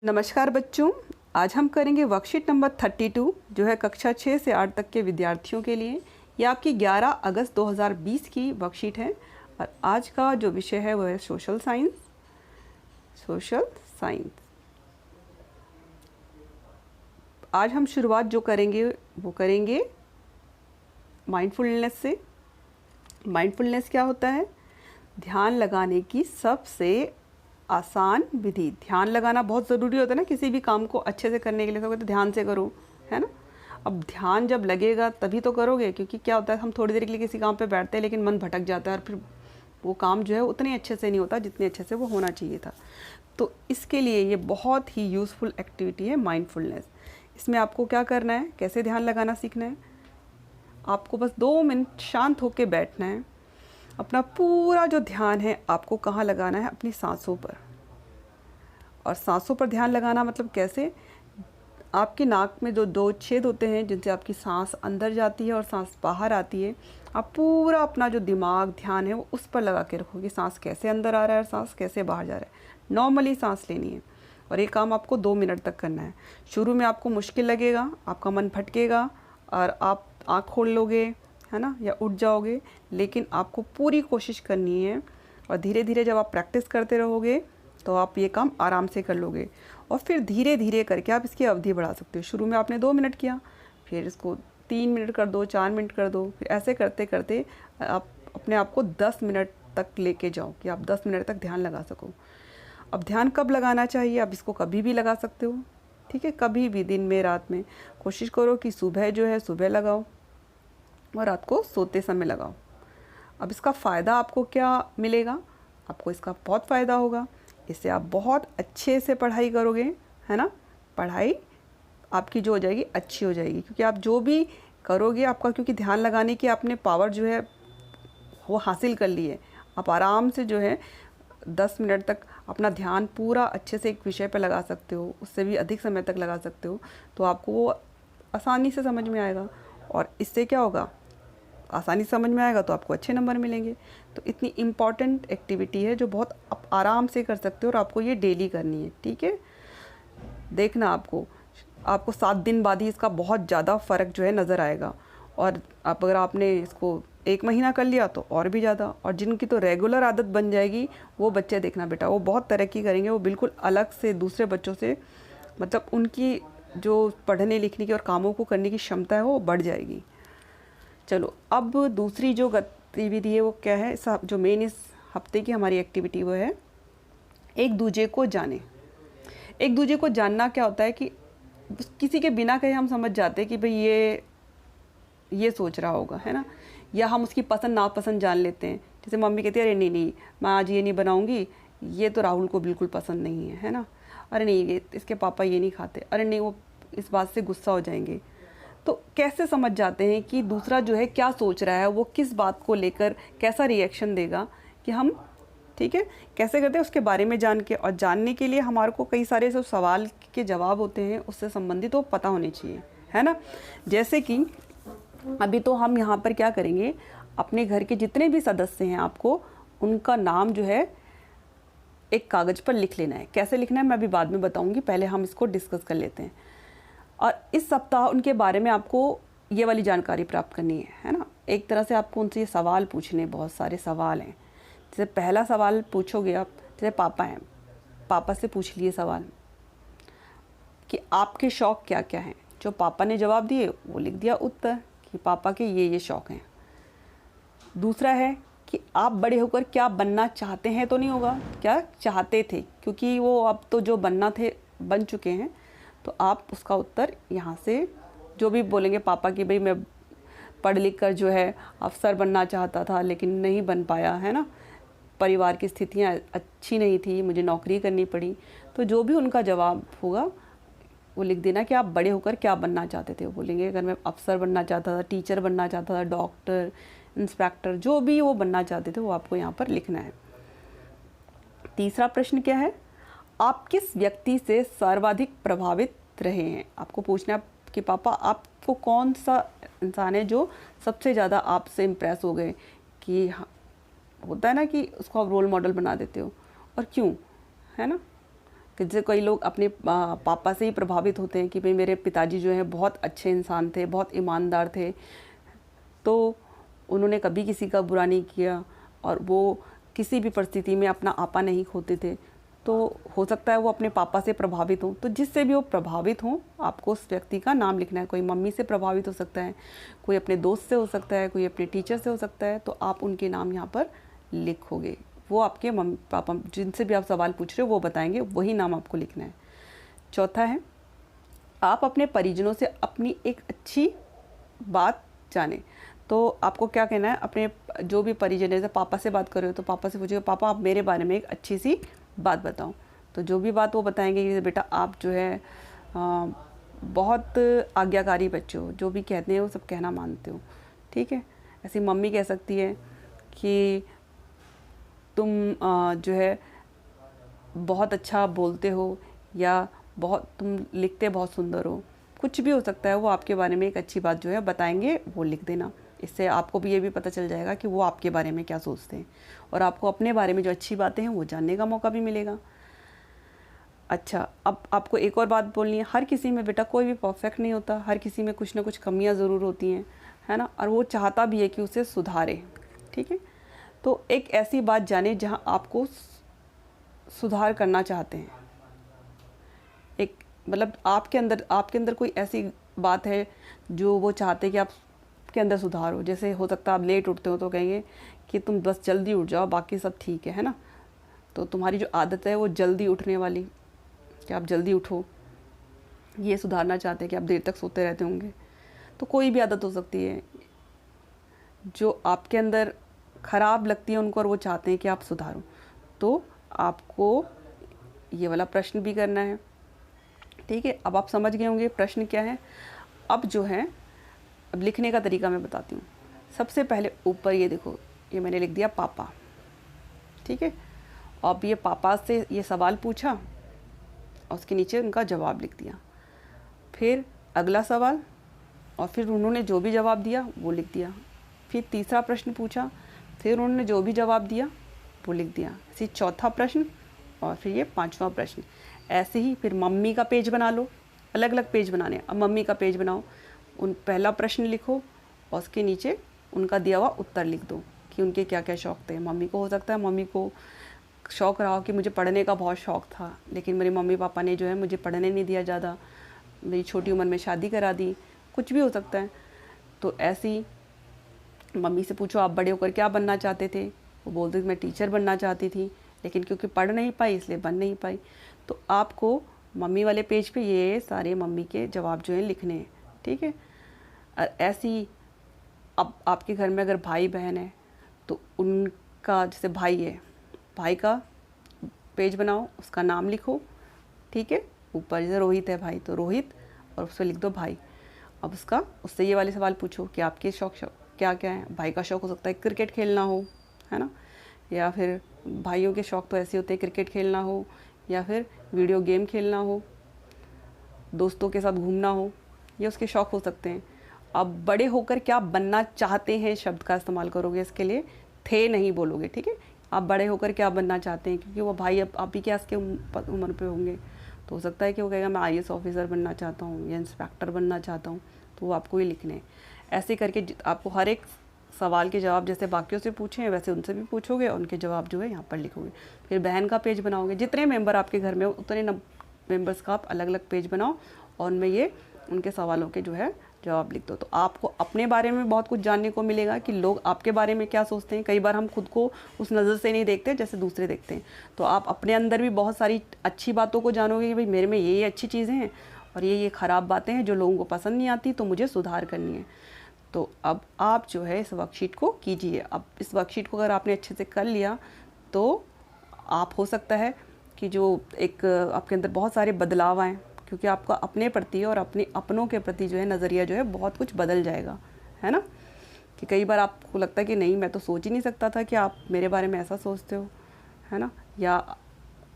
नमस्कार बच्चों, आज हम करेंगे वर्कशीट नंबर 32 जो है कक्षा 6 से 8 तक के विद्यार्थियों के लिए। ये आपकी 11 अगस्त 2020 की वर्कशीट है और आज का जो विषय है वो है सोशल साइंस। आज हम शुरुआत जो करेंगे वो करेंगे माइंडफुलनेस से। माइंडफुलनेस क्या होता है? ध्यान लगाने की सबसे आसान विधि। ध्यान लगाना बहुत ज़रूरी होता है ना, किसी भी काम को अच्छे से करने के लिए। तो कहते ध्यान से करो, है ना। अब ध्यान जब लगेगा तभी तो करोगे, क्योंकि क्या होता है हम थोड़ी देर के लिए किसी काम पे बैठते हैं लेकिन मन भटक जाता है और फिर वो काम जो है उतने अच्छे से नहीं होता जितने अच्छे से वो होना चाहिए था। तो इसके लिए ये बहुत ही यूज़फुल एक्टिविटी है माइंडफुलनेस। इसमें आपको क्या करना है, कैसे ध्यान लगाना सीखना है। आपको बस 2 मिनट शांत होकर बैठना है। अपना पूरा जो ध्यान है आपको कहाँ लगाना है? अपनी सांसों पर। और सांसों पर ध्यान लगाना मतलब कैसे? आपकी नाक में जो 2 छेद होते हैं जिनसे आपकी सांस अंदर जाती है और सांस बाहर आती है, आप पूरा अपना जो दिमाग ध्यान है वो उस पर लगा के रखोगे। सांस कैसे अंदर आ रहा है और सांस कैसे बाहर जा रहा है। नॉर्मली सांस लेनी है और ये काम आपको 2 मिनट तक करना है। शुरू में आपको मुश्किल लगेगा, आपका मन भटकेगा और आप आँख खोल लोगे, है ना, या उठ जाओगे, लेकिन आपको पूरी कोशिश करनी है। और धीरे धीरे जब आप प्रैक्टिस करते रहोगे तो आप ये काम आराम से कर लोगे और फिर धीरे धीरे करके आप इसकी अवधि बढ़ा सकते हो। शुरू में आपने 2 मिनट किया, फिर इसको 3 मिनट कर दो, 4 मिनट कर दो, फिर ऐसे करते करते आप अपने आप को 10 मिनट तक लेके जाओ कि आप 10 मिनट तक ध्यान लगा सको। अब ध्यान कब लगाना चाहिए? आप इसको कभी भी लगा सकते हो, ठीक है, कभी भी, दिन में, रात में। कोशिश करो कि सुबह जो है सुबह लगाओ और रात को सोते समय लगाओ। अब इसका फ़ायदा आपको क्या मिलेगा? आपको इसका बहुत फ़ायदा होगा। इससे आप बहुत अच्छे से पढ़ाई करोगे, है ना। पढ़ाई आपकी जो हो जाएगी अच्छी हो जाएगी, क्योंकि आप जो भी करोगे आपका, क्योंकि ध्यान लगाने की आपने पावर जो है वो हासिल कर ली है। आप आराम से जो है 10 मिनट तक अपना ध्यान पूरा अच्छे से एक विषय पर लगा सकते हो, उससे भी अधिक समय तक लगा सकते हो। तो आपको वो आसानी से समझ में आएगा और इससे क्या होगा, आसानी समझ में आएगा तो आपको अच्छे नंबर मिलेंगे। तो इतनी इम्पॉर्टेंट एक्टिविटी है जो बहुत आप आराम से कर सकते हो और आपको ये डेली करनी है, ठीक है। देखना आपको 7 दिन बाद ही इसका बहुत ज़्यादा फ़र्क जो है नज़र आएगा। और आप अगर आपने इसको 1 महीना कर लिया तो और भी ज़्यादा। और जिनकी तो रेगुलर आदत बन जाएगी वो बच्चे देखना बेटा, वो बहुत तरक्की करेंगे। वो बिल्कुल अलग से दूसरे बच्चों से, मतलब उनकी जो पढ़ने लिखने की और कामों को करने की क्षमता है वो बढ़ जाएगी। चलो, अब दूसरी जो गतिविधि है वो क्या है? जो मेन इस हफ्ते की हमारी एक्टिविटी वो है एक दूजे को जाने। एक दूजे को जानना क्या होता है कि किसी के बिना कहे हम समझ जाते हैं कि भाई ये सोच रहा होगा, है ना। या हम उसकी पसंद नापसंद जान लेते हैं। जैसे मम्मी कहती है अरे नहीं मैं आज ये नहीं बनाऊंगी, ये तो राहुल को बिल्कुल पसंद नहीं है ना। अरे नहीं, इसके पापा ये नहीं खाते, अरे नहीं, वो इस बात से गुस्सा हो जाएंगे। तो कैसे समझ जाते हैं कि दूसरा जो है क्या सोच रहा है, वो किस बात को लेकर कैसा रिएक्शन देगा, कि हम, ठीक है, कैसे करते हैं उसके बारे में जान के। और जानने के लिए हमारे को कई सारे सब सवाल के जवाब होते हैं उससे संबंधित, वो पता होने चाहिए, है ना। जैसे कि अभी तो हम यहाँ पर क्या करेंगे, अपने घर के जितने भी सदस्य हैं आपको उनका नाम जो है एक कागज़ पर लिख लेना है। कैसे लिखना है मैं अभी बाद में बताऊँगी, पहले हम इसको डिस्कस कर लेते हैं। और इस सप्ताह उनके बारे में आपको ये वाली जानकारी प्राप्त करनी है ना। एक तरह से आपको उनसे ये सवाल पूछने, बहुत सारे सवाल हैं। जैसे पहला सवाल पूछोगे आप, जैसे पापा हैं, पापा से पूछ लिए सवाल कि आपके शौक़ क्या क्या हैं। जो पापा ने जवाब दिए वो लिख दिया उत्तर कि पापा के ये शौक़ हैं। दूसरा है कि आप बड़े होकर क्या बनना चाहते हैं, तो नहीं होगा क्या चाहते थे, क्योंकि वो अब तो जो बनना थे बन चुके हैं। तो आप उसका उत्तर यहाँ से जो भी बोलेंगे पापा की, भाई मैं पढ़ लिख कर जो है अफसर बनना चाहता था लेकिन नहीं बन पाया, है ना, परिवार की स्थितियाँ अच्छी नहीं थी, मुझे नौकरी करनी पड़ी। तो जो भी उनका जवाब होगा वो लिख देना कि आप बड़े होकर क्या बनना चाहते थे। वो बोलेंगे अगर मैं अफसर बनना चाहता था, टीचर बनना चाहता था, डॉक्टर, इंस्पेक्टर, जो भी वो बनना चाहते थे वो आपको यहाँ पर लिखना है। तीसरा प्रश्न क्या है? आप किस व्यक्ति से सर्वाधिक प्रभावित रहे हैं। आपको पूछना है कि पापा आपको कौन सा इंसान है जो सबसे ज़्यादा आपसे इम्प्रेस हो गए, कि होता है ना कि उसको आप रोल मॉडल बना देते हो, और क्यों, है ना। जैसे कई लोग अपने पापा से ही प्रभावित होते हैं कि भाई मेरे पिताजी जो हैं बहुत अच्छे इंसान थे, बहुत ईमानदार थे, तो उन्होंने कभी किसी का बुरा नहीं किया और वो किसी भी परिस्थिति में अपना आपा नहीं खोते थे। तो हो सकता है वो अपने पापा से प्रभावित हों, तो जिससे भी वो प्रभावित हों आपको उस व्यक्ति का नाम लिखना है। कोई मम्मी से प्रभावित हो सकता है, कोई अपने दोस्त से हो सकता है, कोई अपने टीचर से हो सकता है, तो आप उनके नाम यहाँ पर लिखोगे। वो आपके मम्मी पापा जिनसे भी आप सवाल पूछ रहे हो वो बताएंगे, वही नाम आपको लिखना है। चौथा है, आप अपने परिजनों से अपनी एक अच्छी बात जाने। तो आपको क्या कहना है, अपने जो भी परिजन, जैसे पापा से बात कर रहे हो तो पापा से पूछिए, पापा आप मेरे बारे में एक अच्छी सी बात बताओ। तो जो भी बात वो बताएंगे कि बेटा आप जो है बहुत आज्ञाकारी बच्चे हो, जो भी कहते हैं वो सब कहना मानते हो, ठीक है। ऐसी मम्मी कह सकती है कि तुम जो है बहुत अच्छा बोलते हो, या बहुत तुम लिखते बहुत सुंदर हो, कुछ भी हो सकता है। वो आपके बारे में एक अच्छी बात जो है बताएंगे, वो लिख देना। इससे आपको भी ये भी पता चल जाएगा कि वो आपके बारे में क्या सोचते हैं, और आपको अपने बारे में जो अच्छी बातें हैं वो जानने का मौका भी मिलेगा। अच्छा, अब आपको एक और बात बोलनी है। हर किसी में बेटा कोई भी परफेक्ट नहीं होता, हर किसी में कुछ ना कुछ कमियां ज़रूर होती हैं, है ना, और वो चाहता भी है कि उसे सुधारे, ठीक है। तो एक ऐसी बात जाने जहाँ आपको सुधार करना चाहते हैं। एक मतलब आपके अंदर कोई ऐसी बात है जो वो चाहते हैं कि आप के अंदर सुधार हो। जैसे हो सकता है आप लेट उठते हो तो कहेंगे कि तुम बस जल्दी उठ जाओ, बाकी सब ठीक है ना। तो तुम्हारी जो आदत है वो जल्दी उठने वाली, कि आप जल्दी उठो, ये सुधारना चाहते हैं कि आप देर तक सोते रहते होंगे। तो कोई भी आदत हो सकती है जो आपके अंदर ख़राब लगती है उनको, और वो चाहते हैं कि आप सुधारो। तो आपको ये वाला प्रश्न भी करना है, ठीक है। अब आप समझ गए होंगे प्रश्न क्या है। अब जो है, अब लिखने का तरीका मैं बताती हूँ। सबसे पहले ऊपर ये देखो, ये मैंने लिख दिया पापा, ठीक है। अब ये पापा से ये सवाल पूछा और उसके नीचे उनका जवाब लिख दिया। फिर अगला सवाल, और फिर उन्होंने जो भी जवाब दिया वो लिख दिया। फिर तीसरा प्रश्न पूछा, फिर उन्होंने जो भी जवाब दिया वो लिख दिया। ऐसे चौथा प्रश्न, और फिर ये पांचवा प्रश्न। ऐसे ही फिर मम्मी का पेज बना लो, अलग अलग पेज बनाने। अब मम्मी का पेज बनाओ, उन पहला प्रश्न लिखो और उसके नीचे उनका दिया हुआ उत्तर लिख दो कि उनके क्या क्या शौक़ थे। मम्मी को हो सकता है मम्मी को शौक़ रहा हो कि मुझे पढ़ने का बहुत शौक़ था, लेकिन मेरे मम्मी पापा ने जो है मुझे पढ़ने नहीं दिया ज़्यादा, मेरी छोटी उम्र में शादी करा दी, कुछ भी हो सकता है। तो ऐसी मम्मी से पूछो आप बड़े होकर क्या बनना चाहते थे। वो बोलते थे मैं टीचर बनना चाहती थी, लेकिन क्योंकि पढ़ नहीं पाई इसलिए बन नहीं पाई। तो आपको मम्मी वाले पेज पे ये सारे मम्मी के जवाब जो हैं लिखने हैं, ठीक है। और ऐसी अब आपके घर में अगर भाई बहन है तो उनका, जैसे भाई है, भाई का पेज बनाओ, उसका नाम लिखो, ठीक है। ऊपर जैसे रोहित है भाई तो रोहित, और उस पर लिख दो भाई। अब उससे ये वाले सवाल पूछो कि आपके शौक़ क्या क्या है। भाई का शौक़ हो सकता है क्रिकेट खेलना हो, है ना, या फिर भाइयों के शौक़ तो ऐसे होते हैं क्रिकेट खेलना हो, या फिर वीडियो गेम खेलना हो, दोस्तों के साथ घूमना हो, ये उसके शौक़ हो सकते हैं। अब बड़े होकर क्या बनना चाहते हैं शब्द का इस्तेमाल करोगे, इसके लिए थे नहीं बोलोगे, ठीक है। आप बड़े होकर क्या बनना चाहते हैं, क्योंकि वो भाई अब आप ही के आस के उम्र पे होंगे, तो हो सकता है कि वो कहेगा मैं IAS ऑफिसर बनना चाहता हूँ या इंस्पेक्टर बनना चाहता हूँ, तो वो आपको ही लिखने हैं। ऐसे करके आपको हर एक सवाल के जवाब जैसे बाकियों से पूछे हैं वैसे उनसे भी पूछोगे, और उनके जवाब जो है यहाँ पर लिखोगे। फिर बहन का पेज बनाओगे, जितने मेंबर आपके घर में हो उतने मेंबर्स का आप अलग अलग पेज बनाओ, और उनमें ये उनके सवालों के जो है जवाब लिख दो। तो आपको अपने बारे में बहुत कुछ जानने को मिलेगा कि लोग आपके बारे में क्या सोचते हैं। कई बार हम खुद को उस नज़र से नहीं देखते जैसे दूसरे देखते हैं, तो आप अपने अंदर भी बहुत सारी अच्छी बातों को जानोगे कि भाई मेरे में ये अच्छी चीज़ें हैं और ये ख़राब बातें हैं जो लोगों को पसंद नहीं आती, तो मुझे सुधार करनी है। तो अब आप जो है इस वर्कशीट को कीजिए। अब इस वर्कशीट को अगर आपने अच्छे से कर लिया तो आप हो सकता है कि जो एक आपके अंदर बहुत सारे बदलाव आएँ, क्योंकि आपका अपने प्रति और अपने अपनों के प्रति जो है नज़रिया जो है बहुत कुछ बदल जाएगा, है ना। कि कई बार आपको लगता है कि नहीं मैं तो सोच ही नहीं सकता था कि आप मेरे बारे में ऐसा सोचते हो, है ना। या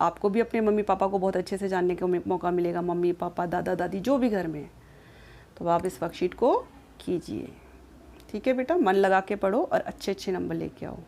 आपको भी अपने मम्मी पापा को बहुत अच्छे से जानने का मौका मिलेगा, मम्मी पापा दादा दादी जो भी घर में है। तो आप इस वर्कशीट को कीजिए, ठीक है बेटा। मन लगा के पढ़ो और अच्छे अच्छे नंबर लेके आओ।